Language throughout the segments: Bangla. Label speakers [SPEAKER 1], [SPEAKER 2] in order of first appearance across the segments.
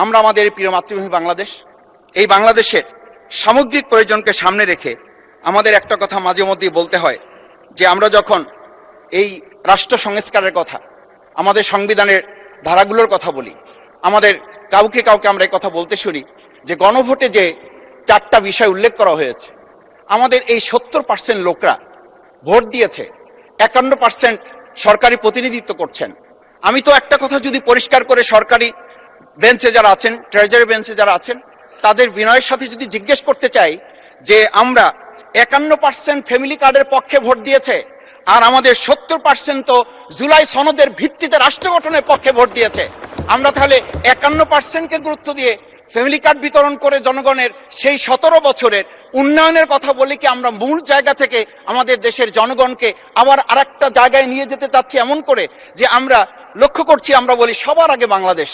[SPEAKER 1] আমরা আমাদের প্রিয় মাতৃভূমি বাংলাদেশ, এই বাংলাদেশের সামগ্রিক প্রয়োজনকে সামনে রেখে আমাদের একটা কথা মাঝে মধ্যেই বলতে হয় যে আমরা যখন এই রাষ্ট্র সংস্কারের কথা, আমাদের সংবিধানের ধারাগুলোর কথা বলি, আমাদের কাউকে আমরা এই কথা বলতে শুনি যে গণভোটে যে 4টা বিষয় উল্লেখ করা হয়েছে, আমাদের এই 70% লোকরা ভোট দিয়েছে, 51% সরকারি প্রতিনিধিত্ব করছেন। আমি তো একটা কথা যদি পরিষ্কার করে সরকারি বেঞ্চে যারা আছেন, ট্রেজারি বেঞ্চে যারা আছেন, তাদের বিনয়ের সাথে যদি জিজ্ঞেস করতে চাই যে আমরা 51% ফ্যামিলি কার্ডের পক্ষে ভোট দিয়েছে, আর আমাদের 70% তো জুলাই সনদের ভিত্তিতে রাষ্ট্র গঠনের পক্ষে ভোট দিয়েছে। আমরা তাহলে 51%কে গুরুত্ব দিয়ে ফ্যামিলি কার্ড বিতরণ করে জনগণের সেই 17 বছরের উন্নয়নের কথা বলি কি আমরা মূল জায়গা থেকে আমাদের দেশের জনগণকে আবার আরেকটা জায়গায় নিয়ে যেতে চাচ্ছি, এমন করে যে আমরা লক্ষ্য করছি, আমরা বলি সবার আগে বাংলাদেশ,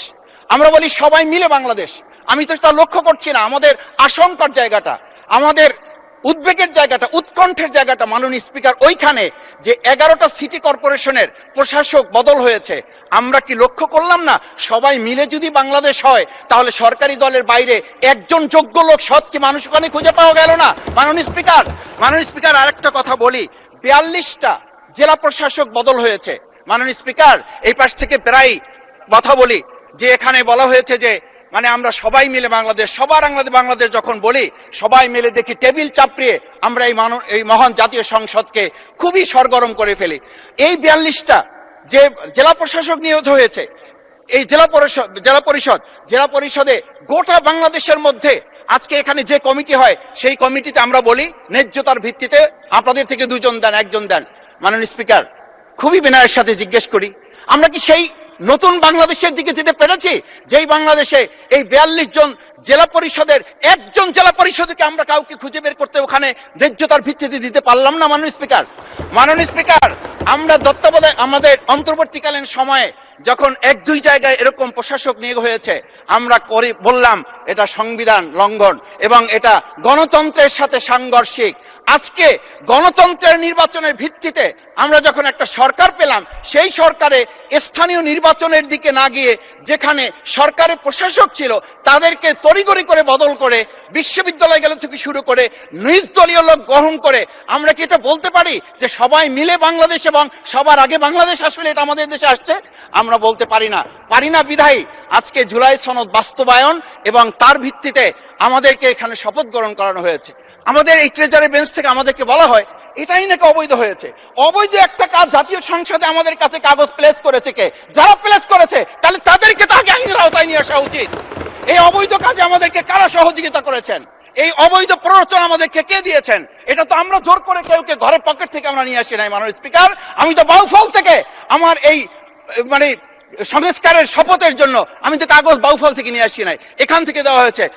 [SPEAKER 1] আমরা বলি সবাই মিলে বাংলাদেশ। আমি তো তা লক্ষ্য করছি না। আমাদের আশঙ্কার জায়গাটা, আমাদের উদ্বেগের জায়গাটা, উৎকণ্ঠের জায়গাটা মাননীয় স্পিকার ওইখানে যে 11টা সিটি কর্পোরেশনের প্রশাসক বদল হয়েছে। আমরা কি লক্ষ্য করলাম না সবাই মিলে যদি বাংলাদেশ হয় তাহলে সরকারি দলের বাইরে একজন যোগ্য লোক, সৎ কি মানুষ ওখানে খুঁজে পাওয়া গেল না? মাননীয় স্পিকার আরেকটা কথা বলি, 42টা জেলা প্রশাসক বদল হয়েছে। মাননীয় স্পিকার এই পাশ থেকে প্রায় কথা বলি যে এখানে বলা হয়েছে যে মানে আমরা সবাই মিলে বাংলাদেশ, সবার বাংলাদেশ যখন বলি, সবাই মিলে দেখি টেবিল চাপড়িয়ে আমরা এই মহান জাতীয় সংসদকে খুবই সরগরম করে ফেলি। এই 42টা যে জেলা প্রশাসক নিয়োগ হয়েছে, এই জেলা পরিষদে গোটা বাংলাদেশের মধ্যে আজকে এখানে যে কমিটি হয় সেই কমিটিতে আমরা বলি ন্যায্যতার ভিত্তিতে আপনাদের থেকে 2 জন দেন, 1 জন দেন। মাননীয় স্পিকার, খুবই বিনয়ের সাথে জিজ্ঞেস করি, আমরা কি সেই নতুন বাংলাদেশের দিকে যেতে পেরেছি যেই বাংলাদেশে এই 42 জন জেলা পরিষদের একজন জেলা পরিষদকে আমরা কাউকে খুঁজে বের করতে ওখানে ন্যায্যতার ভিত্তিতে দিতে পারলাম না? মাননীয় স্পিকার, আমরা তত্ত্বাবধায়ক আমাদের অন্তর্বর্তীকালীন সময়ে যখন 1-2 জায়গায় এরকম প্রশাসক নিয়োগ হয়েছে, আমরা বললাম এটা সংবিধান লঙ্ঘন এবং এটা গণতন্ত্রের সাথে সাংঘর্ষিক। আজকে গণতন্ত্রের নির্বাচনের ভিত্তিতে আমরা যখন একটা সরকার পেলাম, সেই সরকারে স্থানীয় নির্বাচনের দিকে না গিয়ে যেখানে সরকারের প্রশাসক ছিল তাদেরকে তড়িঘড়ি করে বদল করে বিশ্ববিদ্যালয় গেলে থেকে শুরু করে নিজ দলীয় লোক গ্রহণ করে আমরা কি এটা বলতে পারি যে সবাই মিলে বাংলাদেশ এবং সবার আগে বাংলাদেশ আসলে এটা আমাদের দেশে আসছে? আমরা বলতে পারি না বিধায়ী আজকে জুলাই সনদ বাস্তবায়ন এবং তার ভিত্তিতে আমাদেরকে এখানে শপথ গ্রহণ করানো হয়েছে। আমাদের এই ট্রেজারি বেঞ্চ থেকে আমাদেরকে বলা হয় এটাই নাকি অবৈধ হয়েছে। অবৈধ একটা কাজ জাতীয় সংসদে আমাদের কাছে কাগজ প্লেস করেছে কে? যারা প্লেস করেছে তাহলে তাদেরকে তো আগে আইনের আওতায় নিয়ে আসা উচিত। এই অবৈধ কাজে আমাদেরকে কারা সহযোগিতা করেছেন? এই অবৈধ প্ররোচনা আমাদেরকে কে দিয়েছেন? এটা তো আমরা জোর করে কেউকে ঘরের পকেট থেকে আমরা নিয়ে আসি নাই। মাননীয় স্পিকার, আমি তো বাউফল থেকে আমার এই মানে সংস্কারের শপথের জন্য আমি তো কাগজ বাউফল থেকে নিয়ে আসি নাই, এখান থেকে দেওয়া হয়েছে।